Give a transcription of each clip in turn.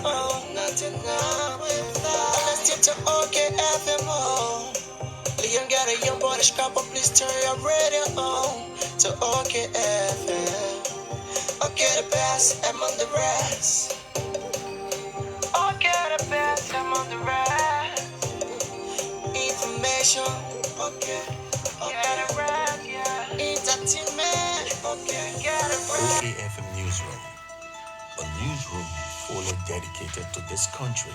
nothing now. Let's get to OKFMO. Leon got a young boy to scrap up, please turn your radio on to OKFM. Okay, the best, I'm on the rest. Okay, the best, I'm on the rest. Information, okay. Get it right, yeah. Entertainment, okay. Get it right. OKFM Newsroom, a newsroom fully dedicated to this country.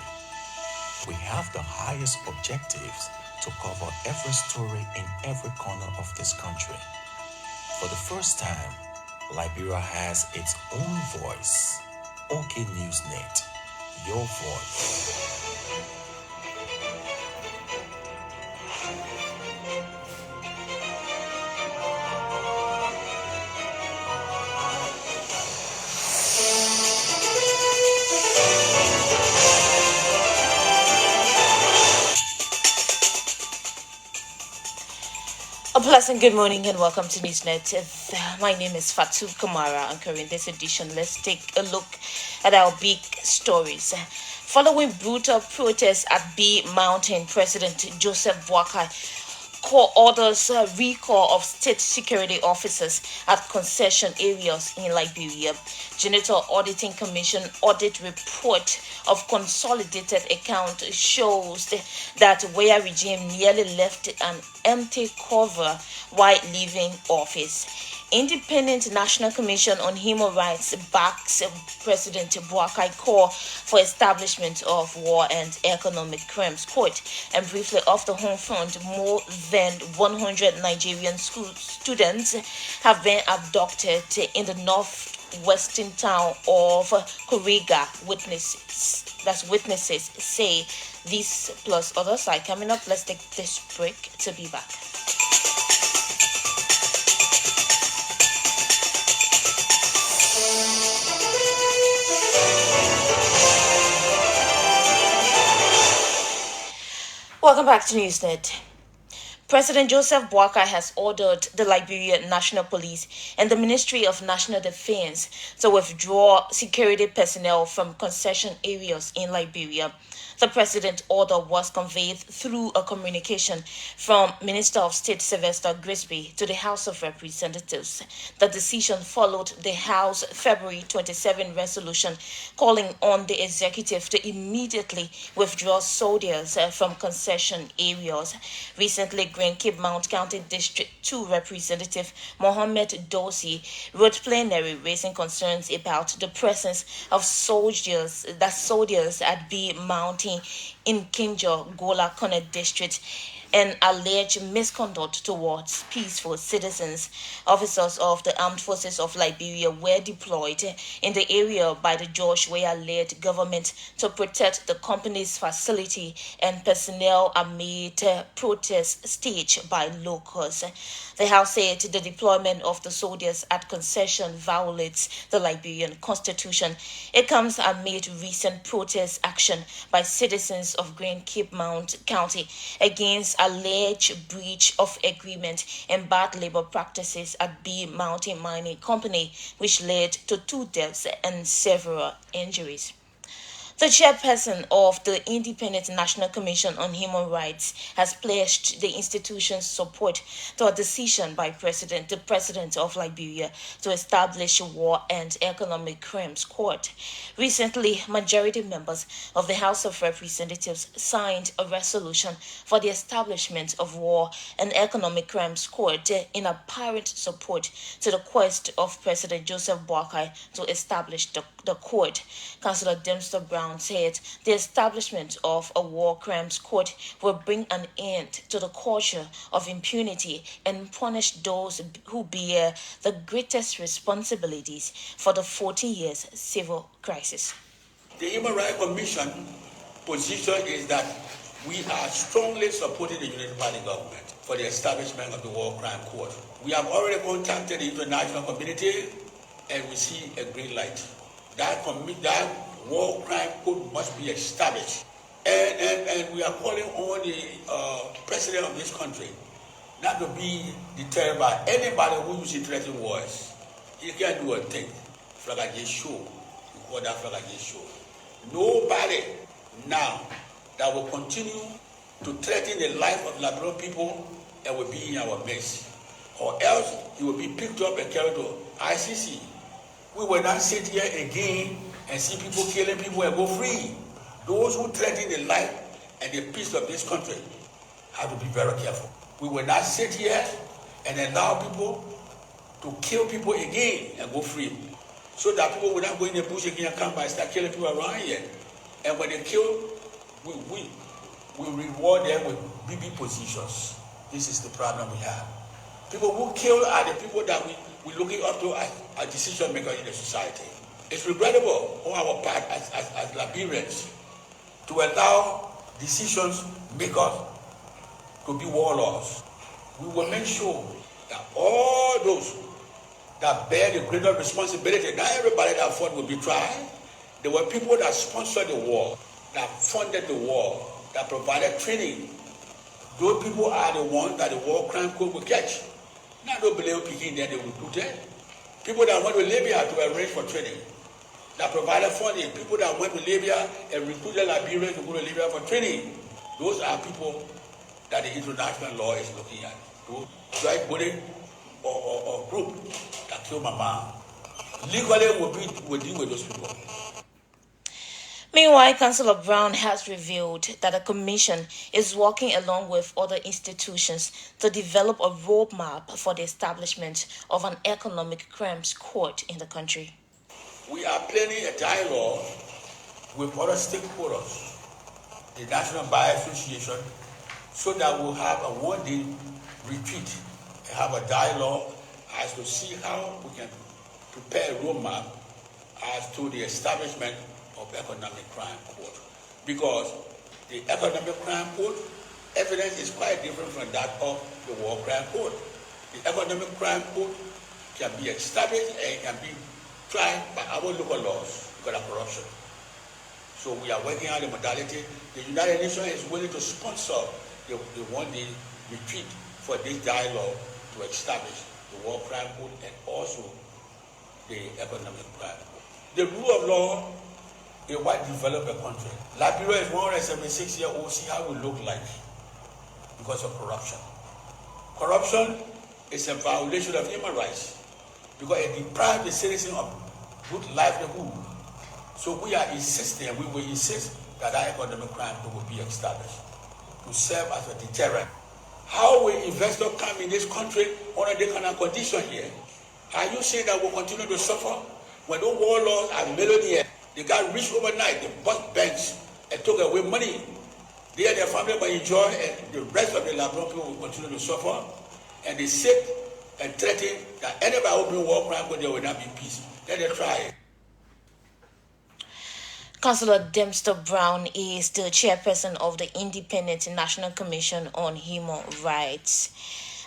We have the highest objectives to cover every story in every corner of this country. For the first time, Liberia has its own voice. OK Newsnet, your voice. A pleasant good morning and welcome to Newsnet. My name is Fatu Kamara, and in this edition, let's take a look at our big stories. Following brutal protests at B Mountain, President Joseph Boakai orders recall of state security officers at concession areas in Liberia. Janitor Auditing Commission audit report of consolidated account shows that Weah regime nearly left an empty cover while leaving office. Independent National Commission on Human Rights backs President Boakai call for establishment of War and Economic Crimes Court. And briefly, off the home front, more than 100 Nigerian school students have been abducted in the northwestern town of Kuriga. Witnesses say this plus others are coming up. Let's take this break to be back. Welcome back to Newsnet. President Joseph Boakai has ordered the Liberian National Police and the Ministry of National Defense to withdraw security personnel from concession areas in Liberia. The president's order was conveyed through a communication from Minister of State Sylvester Grisby to the House of Representatives. The decision followed the House February 27 resolution calling on the executive to immediately withdraw soldiers from concession areas. Recently, Green Cape Mount County District 2 Representative Mohammed Dosi wrote plenary raising concerns about the presence of soldiers at B Mountain in Kinjo, Gola Connect District and alleged misconduct towards peaceful citizens. Officers of the Armed Forces of Liberia were deployed in the area by the George Weah-led government to protect the company's facility, and personnel amid protests staged by locals. The House said the deployment of the soldiers at concession violates the Liberian constitution. It comes amid recent protest action by citizens of Green Cape Mount County against alleged breach of agreement and bad labor practices at B Mountain Mining Company, which led to 2 deaths and several injuries. The chairperson of the Independent National Commission on Human Rights has pledged the institution's support to a decision by the president of Liberia to establish a War and Economic Crimes Court. Recently, majority members of the House of Representatives signed a resolution for the establishment of War and Economic Crimes Court in apparent support to the quest of President Joseph Boakai to establish the court. Councillor Dempster Brown said the establishment of a war crimes court will bring an end to the culture of impunity and punish those who bear the greatest responsibilities for the 40 years civil crisis. The Human Rights Commission position is that we are strongly supporting the United Party government for the establishment of the War Crime Court. We have already contacted the international community and we see a green light. That war crime court must be established. And we are calling on the president of this country not to be deterred by anybody who uses threatening words. He can't do a thing. Flag show. We call that flag show. Nobody now that will continue to threaten the life of Liberian people and will be in our midst. Or else he will be picked up and carried to ICC. We will not sit here again and see people killing people and go free. Those who threaten the life and the peace of this country have to be very careful. We will not sit here and allow people to kill people again and go free. So that people will not go in the bush again and come by and start killing people around here. And when they kill, we reward them with BB positions. This is the problem we have. People who kill are the people that we're looking up to as decision makers in the society. It's regrettable on our part as Liberians to allow decisions makers to be warlords. We will make sure that all those that bear the greater responsibility, not everybody that fought will be tried. There were people that sponsored the war, that funded the war, that provided training. Those people are the ones that the war crime code will catch. Not no believe picking there they recruited. People that went to Libya to arrange for training, that provided funding. People that went to Libya and recruited Liberians to go to Libya for training. Those are people that the international law is looking at. Those right bullet or group that killed my mom. Legally will deal with those people. Meanwhile, Councillor Brown has revealed that the Commission is working along with other institutions to develop a roadmap for the establishment of an economic crimes court in the country. We are planning a dialogue with other stakeholders, the National Bar Association, so that we'll have a one-day retreat and have a dialogue as to see how we can prepare a roadmap as to the establishment of economic crime court. Because the economic crime court evidence is quite different from that of the war crime court. The economic crime court can be established and can be tried by our local laws because of corruption. So we are working out the modality. The United Nations is willing to sponsor the one-day retreat for this dialogue to establish the war crime court and also the economic crime court. The rule of law is what developed a country. Liberia is 176-year-old. See how we look like because of corruption. Corruption is a violation of human rights because it deprives the citizen of good livelihood. So we are insisting, we will insist that our economic crime will be established to serve as a deterrent. How will investors come in this country under this kind of condition here? Are you saying that we'll continue to suffer when those warlords are millionaires? They got rich overnight, they bought banks and took away money. They and their family will enjoy, and the rest of the Liberian people will continue to suffer. And they sit and threaten that anybody who bring war crime, there will not be peace. Let them try it. Councillor Dempster Brown is the chairperson of the Independent National Commission on Human Rights.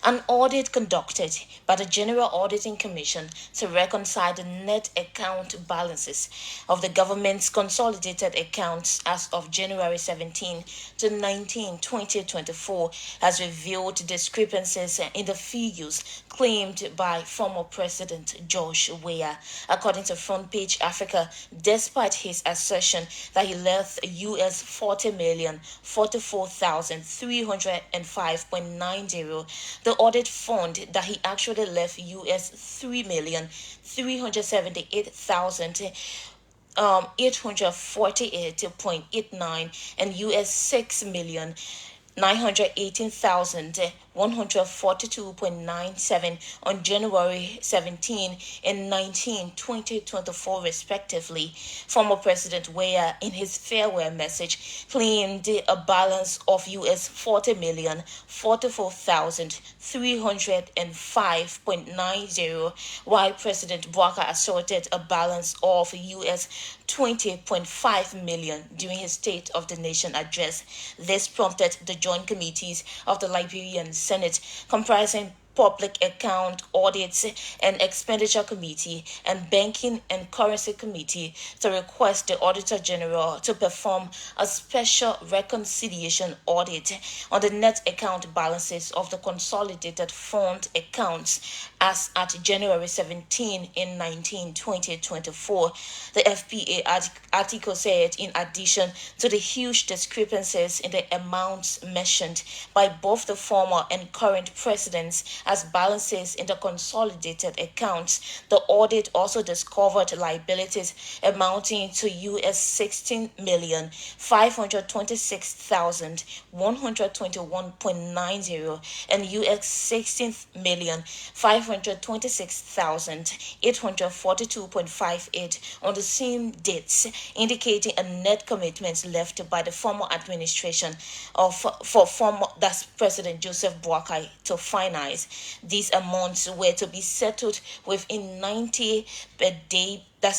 An audit conducted by the General Auditing Commission to reconcile the net account balances of the government's consolidated accounts as of January 17 to 19, 2024 has revealed discrepancies in the figures claimed by former President George Weah. According to Front Page Africa, despite his assertion that he left US $40,044,305.90, the audit found that he actually left US $3,378,848.89 and US $6,918,142.97 on January 17 and 19, 2024, respectively. Former President Weah, in his farewell message, claimed a balance of US $40,044,305.90, while President Bouaka asserted a balance of US $20.5 million during his State of the Nation address. This prompted the joint committees of the Liberian Senate, comprising Public Account Audits and Expenditure Committee and Banking and Currency Committee to request the Auditor General to perform a special reconciliation audit on the net account balances of the consolidated fund accounts as at January 17 in 2024. The FPA article said, in addition to the huge discrepancies in the amounts mentioned by both the former and current presidents as balances in the consolidated accounts, the audit also discovered liabilities amounting to US 16,526,121.90 and US 16,526,842.58 on the same dates, indicating a net commitment left by the former administration for former that's President Joseph Boakai to finance. These amounts were to be settled within 90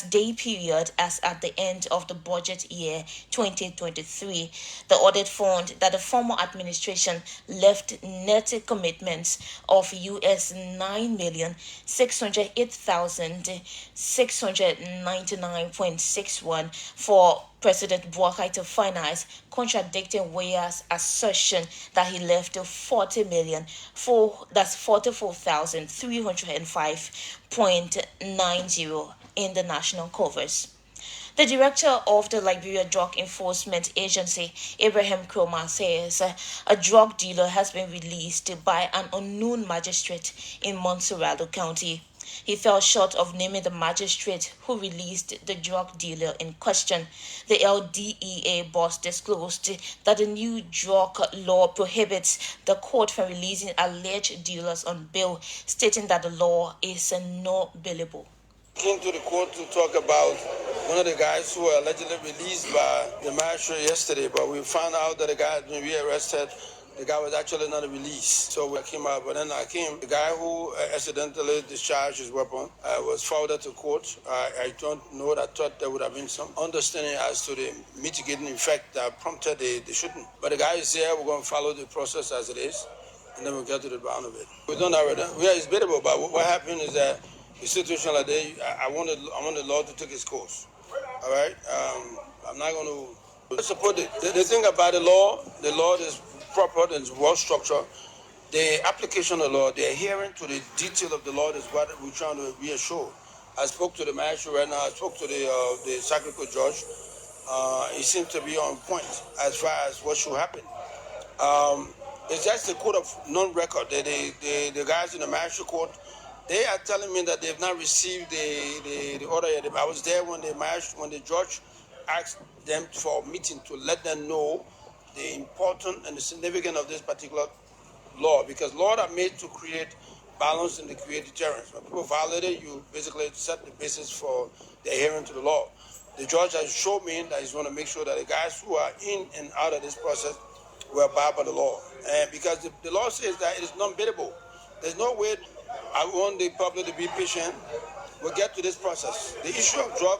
day period as at the end of the budget year 2023. The audit found that the former administration left net commitments of US 9,608,699.61 for President Boakai to finance, contradicting Weah's assertion that he left 40 million for that's 44,305.90 in the national covers. The director of the Liberia Drug Enforcement Agency, Abraham Kroma, says a drug dealer has been released by an unknown magistrate in Montserrado County. He fell short of naming the magistrate who released the drug dealer in question. The LDEA boss disclosed that the new drug law prohibits the court from releasing alleged dealers on bail, stating that the law is not bailable. Came to the court to talk about one of the guys who were allegedly released by the magistrate yesterday, but we found out that the guy had been rearrested. The guy was actually not released. So we came out, but then I came. The guy who accidentally discharged his weapon was forwarded to court. I don't know. I thought there would have been some understanding as to the mitigating effect that prompted the shooting. But the guy is here. We're going to follow the process as it is, and then we'll get to the bottom of it. We don't have it. It's debatable, but what happened is that the situation like that, I want the law to take its course. All right? I'm not going to support it. The thing about the law is proper and well structured. The application of the law, the adhering to the detail of the law is what we're trying to reassure. I spoke to the magistrate right now. I spoke to the circuit court judge. He seems to be on point as far as what should happen. It's just the code of non-record. The guys in the magistrate court, they are telling me that they've not received the order yet. I was there when the judge asked them for a meeting to let them know the importance and the significance of this particular law, because laws are made to create balance and to create deterrence. When people violate it, you basically set the basis for the adherence to the law. The judge has showed me that he's going to make sure that the guys who are in and out of this process will abide by the law. And because the law says that it is non-biddable. There's no way. I want the public to be patient. We'll get to this process. The issue of the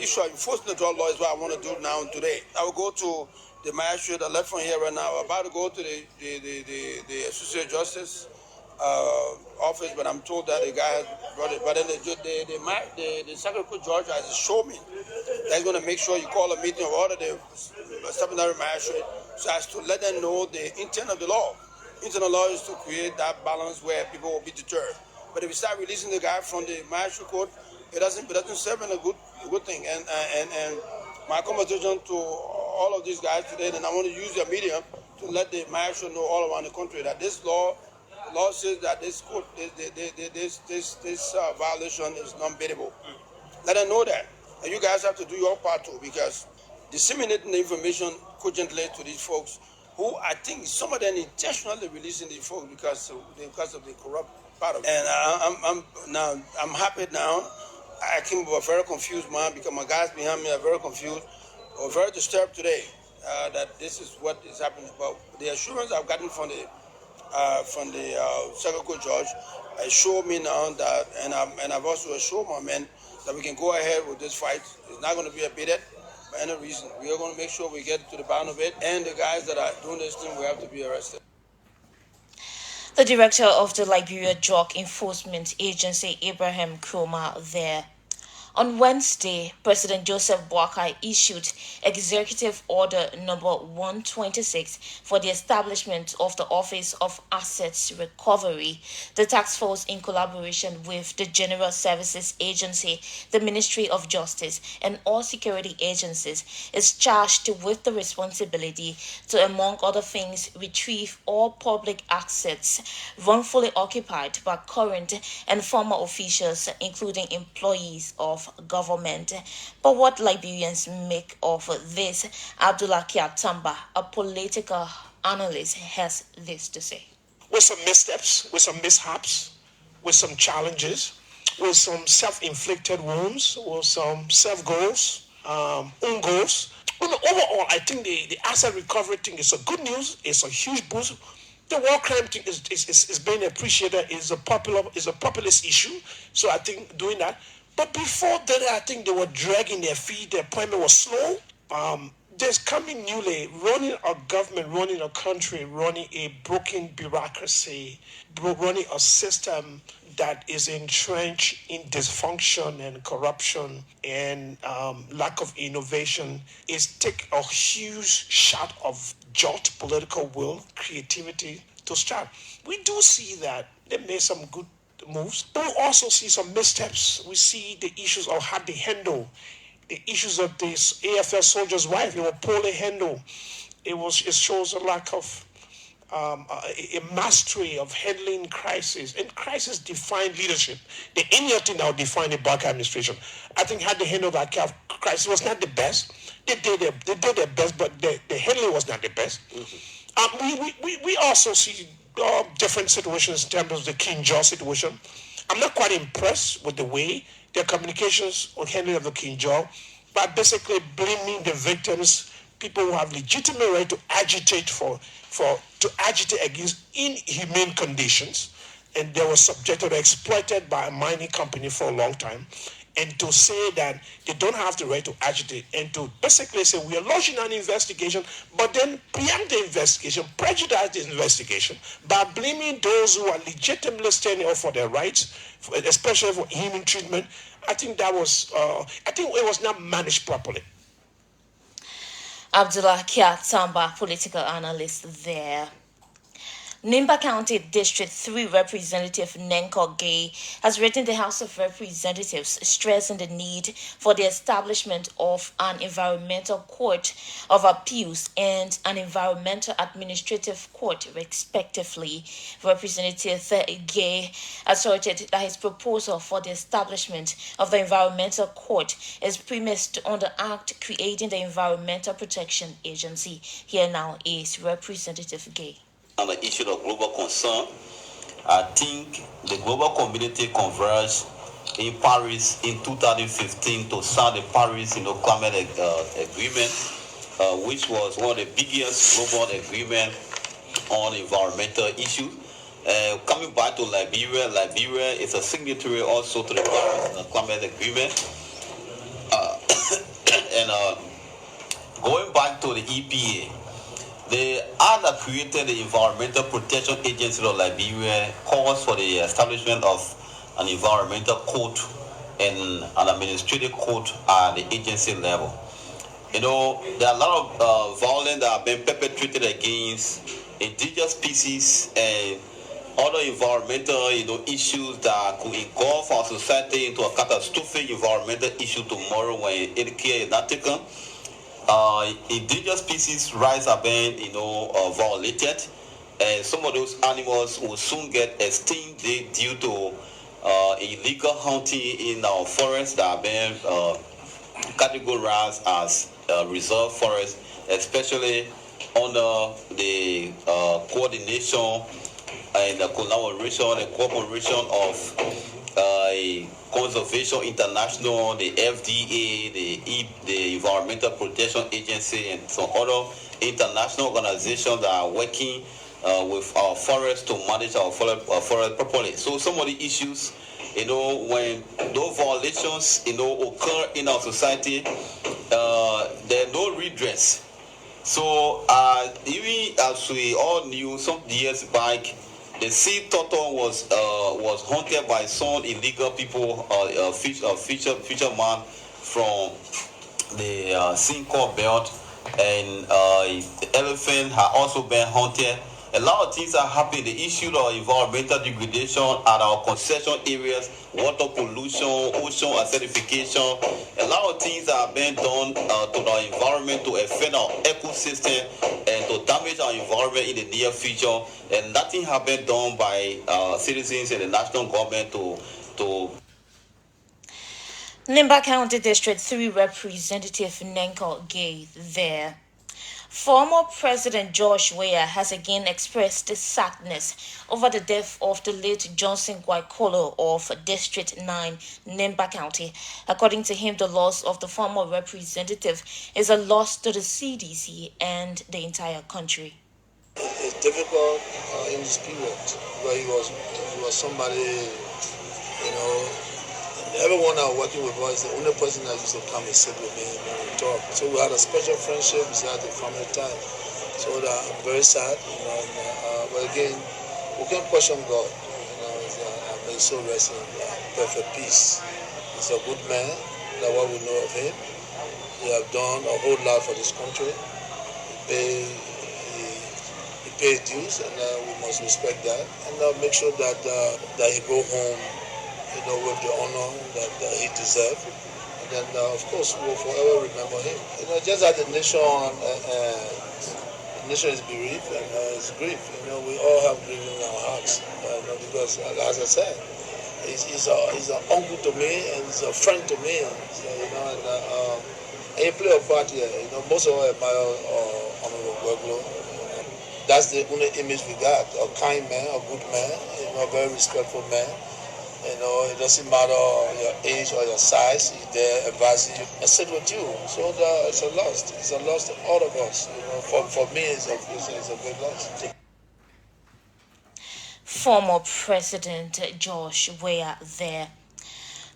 issue of enforcing the drug law is what I want to do now and today. I will go to the magistrate. I left from here right now. I'm about to go to the Associate Justice office, but I'm told that the guy has brought it. But then the circuit court judge has shown me that he's going to make sure you call a meeting of order the supplementary magistrate so as to let them know the intent of the law. Internal law is to create that balance where people will be deterred. But if we start releasing the guy from the magistrate court, it doesn't serve in a good thing. And my conversation to all of these guys today, and I want to use your medium to let the magistrate know all around the country that this law says that this violation is non-biddable. Let them know that, and you guys have to do your part too, because disseminating the information cogently to these folks, who I think some of them intentionally releasing these folks because of the corrupt part of it. And I'm happy now. I came with a very confused mind because my guys behind me are very confused or very disturbed today that this is what is happening. But the assurance I've gotten from the circuit court judge assured me now that, and I've also assured my men that we can go ahead with this fight. It's not going to be abated. For any reason, we are going to make sure we get to the bottom of it, and the guys that are doing this thing, we have to be arrested. The director of the Liberia Drug Enforcement Agency, Abraham Kroma, there. On Wednesday, President Joseph Boakai issued Executive Order number 126 for the establishment of the Office of Assets Recovery. The task force, in collaboration with the General Services Agency, the Ministry of Justice, and all security agencies, is charged with the responsibility to, among other things, retrieve all public assets wrongfully occupied by current and former officials, including employees of government. But what Liberians make of this, Abdullah Kiatamba, a political analyst, has this to say. With some missteps, with some mishaps, with some challenges, with some self-inflicted wounds, with some self-goals, own goals. Overall, I think the asset recovery thing is a good news. It's a huge boost. The war crime thing is being appreciated. Is a populist issue. So I think doing that. But before that, I think they were dragging their feet. The appointment was slow. There's coming newly running a government, running a country, running a broken bureaucracy, running a system that is entrenched in dysfunction and corruption and lack of innovation is take a huge shot of jolt political will, creativity to start. We do see that they made some good moves, but we also see some missteps. We see the issues of how they handle the issues of this AFL soldier's wife. They were poorly handled. It shows a lack of a mastery of handling crisis, and crisis define leadership. The only thing that would define the Barker administration, I think, had they handled that crisis was not the best. They did their best, but the handling was not the best. We also see different situations in terms of the King George situation. I'm not quite impressed with the way their communications or handling of the King George, by basically blaming the victims, people who have legitimate right to agitate to agitate against inhumane conditions, and they were subjected or exploited by a mining company for a long time. And to say that they don't have the right to agitate, and to basically say we are launching an investigation, but then preempt the investigation, prejudice the investigation by blaming those who are legitimately standing up for their rights, especially for human treatment. I think it was not managed properly. Abdullah Kiatamba, political analyst there. Nimba County District 3 Representative Nenko Gay has written the House of Representatives stressing the need for the establishment of an environmental court of appeals and an environmental administrative court, respectively. Representative Gay asserted that his proposal for the establishment of the environmental court is premised on the act creating the Environmental Protection Agency. Here now is Representative Gay. On the issue of global concern, I think the global community converged in Paris in 2015 to sign the Paris climate agreement, which was one of the biggest global agreements on environmental issues. Coming back to Liberia, Liberia is a signatory also to the Paris climate agreement. And going back to the EPA, the act that created the Environmental Protection Agency of Liberia calls for the establishment of an environmental court and an administrative court at the agency level. There are a lot of violence that have been perpetrated against indigenous species and other environmental issues that could engulf our society into a catastrophic environmental issue tomorrow when it is not taken. Indigenous species rights are being violated, and some of those animals will soon get extinct due to illegal hunting in our forests that are being categorized as reserve forests, especially under the coordination and the collaboration and cooperation of Conservation International, the FDA, the Environmental Protection Agency, and some other international organizations that are working with our forests to manage our forest properly. So some of the issues, when those violations, occur in our society, there's no redress. So even as we all knew some years back, The sea turtle was hunted by some illegal people, fisherman from the Sincore belt, and the elephant had also been hunted. A lot of things are happening. The issue of environmental degradation at our concession areas, water pollution, ocean acidification. A lot of things are being done to the environment to affect our ecosystem and to damage our environment in the near future. And nothing has been done by citizens and the national government to Nimba County District 3 Representative Nenko Gay there. Former President George Weah has again expressed sadness over the death of the late Johnson Guaikolo of District 9, Nimba County. According to him, the loss of the former representative is a loss to the CDC and the entire country. It's difficult in this period where he was somebody, everyone I'm working with was the only person that used to come and sit with me and we talk. So we had a special friendship, we had a family time. So I'm very sad, but again, we can't question God. May so rest in perfect peace. He's a good man, that's what we know of him. He have done a whole lot for this country. He pays dues, and we must respect that, and make sure that he go home with the honor that he deserves. And then, of course, we'll forever remember him. Just as the nation is bereaved and is grief. We all have grief in our hearts. Because, as I said, he's an uncle to me and he's a friend to me. So, and he play a part here. Most of us admire Honorable Gueglo. That's the only image we got: a kind man, a good man, a very respectful man. It doesn't matter your age or your size. He's there advising you and sit with you. So it's a loss. It's a loss to all of us. For me, it's a big loss. Former President George Weah there.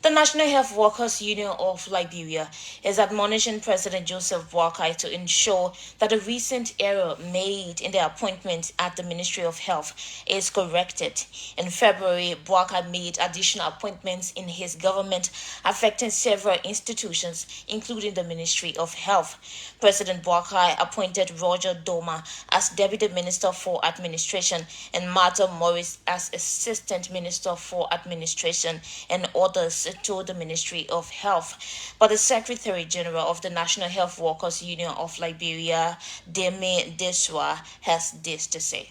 The National Health Workers Union of Liberia is admonishing President Joseph Boakai to ensure that a recent error made in the appointment at the Ministry of Health is corrected. In February, Boakai made additional appointments in his government affecting several institutions, including the Ministry of Health. President Boakai appointed Roger Doma as Deputy Minister for Administration and Martha Morris as Assistant Minister for Administration and others to the Ministry of Health. But the Secretary General of the National Health Workers Union of Liberia, Demi Deswa, has this to say.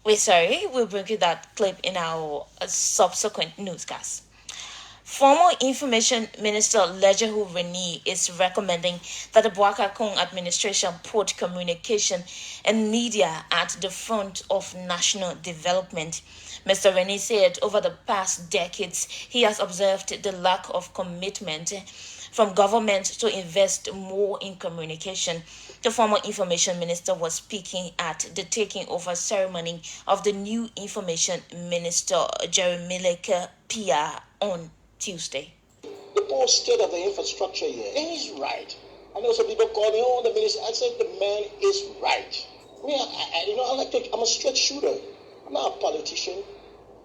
We'll bring you that clip in our subsequent newscast. Former Information Minister Lejehu Reni is recommending that the Boakai Kong administration put communication and media at the front of national development. Mr. Reni said over the past decades, he has observed the lack of commitment from government to invest more in communication. The former information minister was speaking at the taking over ceremony of the new information minister, Jeremileke Pia, on Tuesday. The poor state of the infrastructure here, and he's right. I know some people call me, the minister. I said the man is right. I'm a straight shooter. I'm not a politician.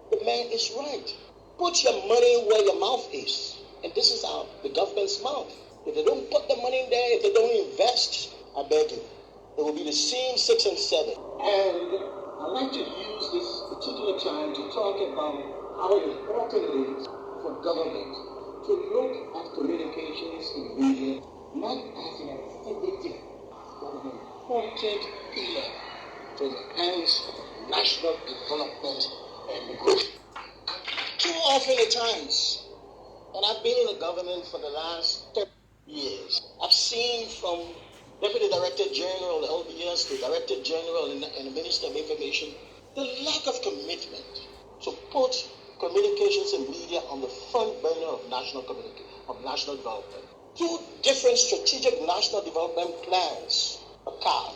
The man is right. Put your money where your mouth is. And this is the government's mouth. If they don't put the money in there, if they don't invest, I beg you, it will be the same 6 and 7. And I'd like to use this particular time to talk about how important it is for government to look at communications in media not as an activity, but an important pillar to enhance national development and growth. Too often at times, and I've been in the government for the last 30 years, I've seen from Deputy Director General, LBS, to Director General and the Minister of Information, the lack of commitment to put communications and media on the front burner of national development. 2 different strategic national development plans, CAD,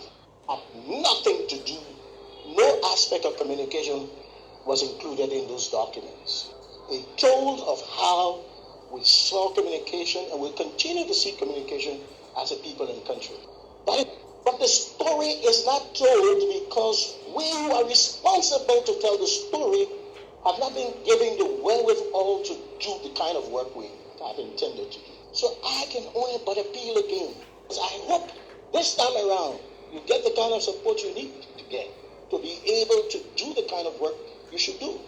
have nothing to do, no aspect of communication was included in those documents. They told of how We saw communication and we continue to see communication as a people in the country. But the story is not told because we who are responsible to tell the story have not been given the wherewithal to do the kind of work we have intended to do. So I can only but appeal again. I hope this time around you get the kind of support you need to get to be able to do the kind of work you should do.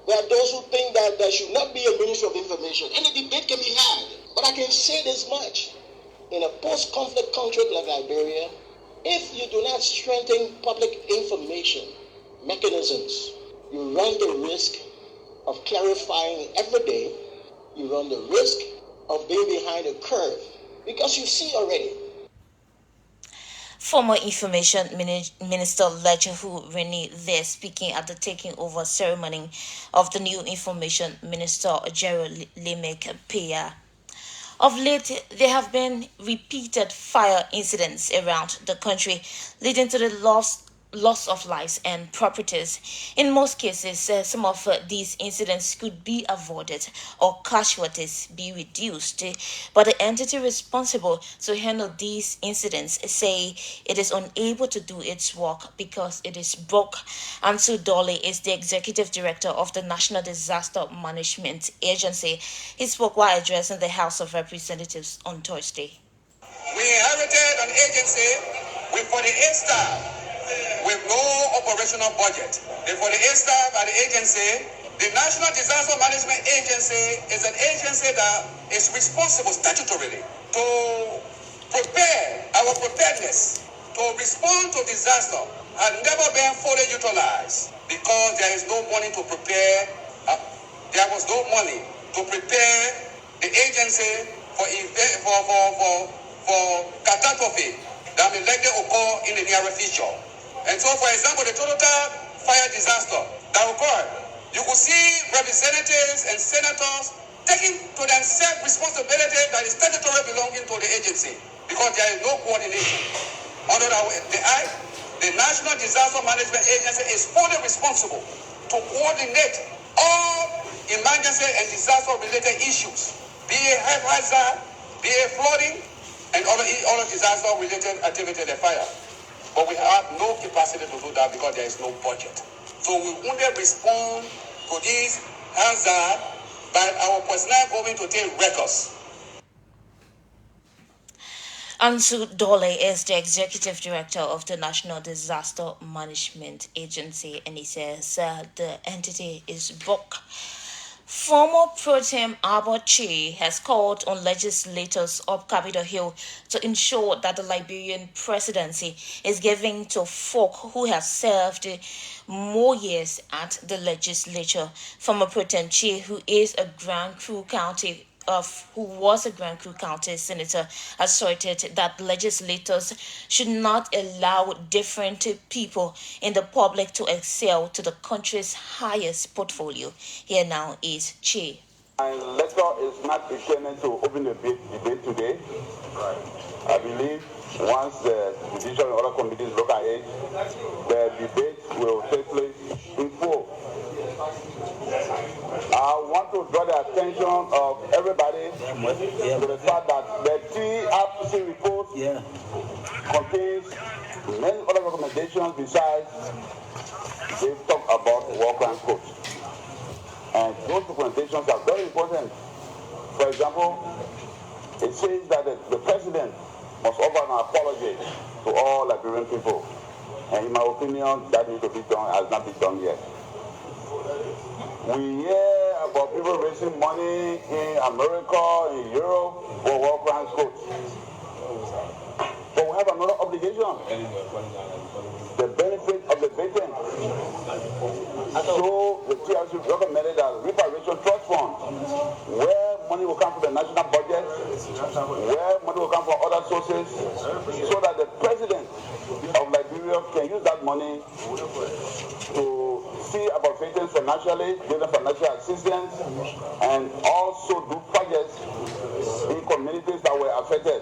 There are those who think that there should not be a Ministry of Information, and a debate can be had. But I can say this much. In a post-conflict country like Liberia, if you do not strengthen public information mechanisms, you run the risk of clarifying every day. You run the risk of being behind a curve because you see already. Former Information Minister Lechehu Rene there speaking at the taking over ceremony of the new Information Minister Gerald Lemek Pia. Of late, there have been repeated fire incidents around the country, leading to the loss of lives and properties. In most cases, some of these incidents could be avoided or casualties be reduced, but the entity responsible to handle these incidents say it is unable to do its work because it is broke. Ansu Dole is the executive director of the National Disaster Management Agency. He spoke while addressing the House of Representatives on Thursday. We inherited an agency with 48 staff with no operational budget. The 48 staff at the agency, the National Disaster Management Agency is an agency that is responsible statutorily to prepare our preparedness to respond to disaster has never been fully utilized because there is no money to prepare. There was no money to prepare the agency for catastrophe that may likely occur in the near future. And so, for example, the total fire disaster that occurred, you could see representatives and senators taking to themselves responsibility that is statutorily belonging to the agency because there is no coordination. Under the Act, the National Disaster Management Agency is fully responsible to coordinate all emergency and disaster-related issues, be it hazard, be it flooding, and other disaster-related activity like fire. But we have no capacity to do that because there is no budget. So we only respond to this hazard by our personnel going to take records. Ansu Dole is the executive director of the National Disaster Management Agency, and he says the entity is broke. Former Pro Tem Albert Chi has called on legislators up Capitol Hill to ensure that the Liberian presidency is given to folk who have served more years at the legislature. Former Pro Tem Chi, who was a Grand Crew County senator, asserted that legislators should not allow different people in the public to excel to the country's highest portfolio. Here now is Chi. My letter is not intended to open the debate today. Right. I believe once the judicial and other committees look at it, the debate will take place in full. I want to draw the attention of everybody to the fact that the TRC report contains many other recommendations besides they talk about the war crime code. And those recommendations are very important. For example, it says that the president must offer an apology to all Liberian people. And in my opinion, that needs to be done, has not been done yet. We hear about people raising money in America, in Europe, for war crimes court. But we have another obligation. The benefit of the victim. So the TRC recommended a reparation trust fund, where money will come from the national budget, where money will come from other sources, so that the president of Liberia can use that money to see about victims financially, give them financial assistance, and also do projects in communities that were affected.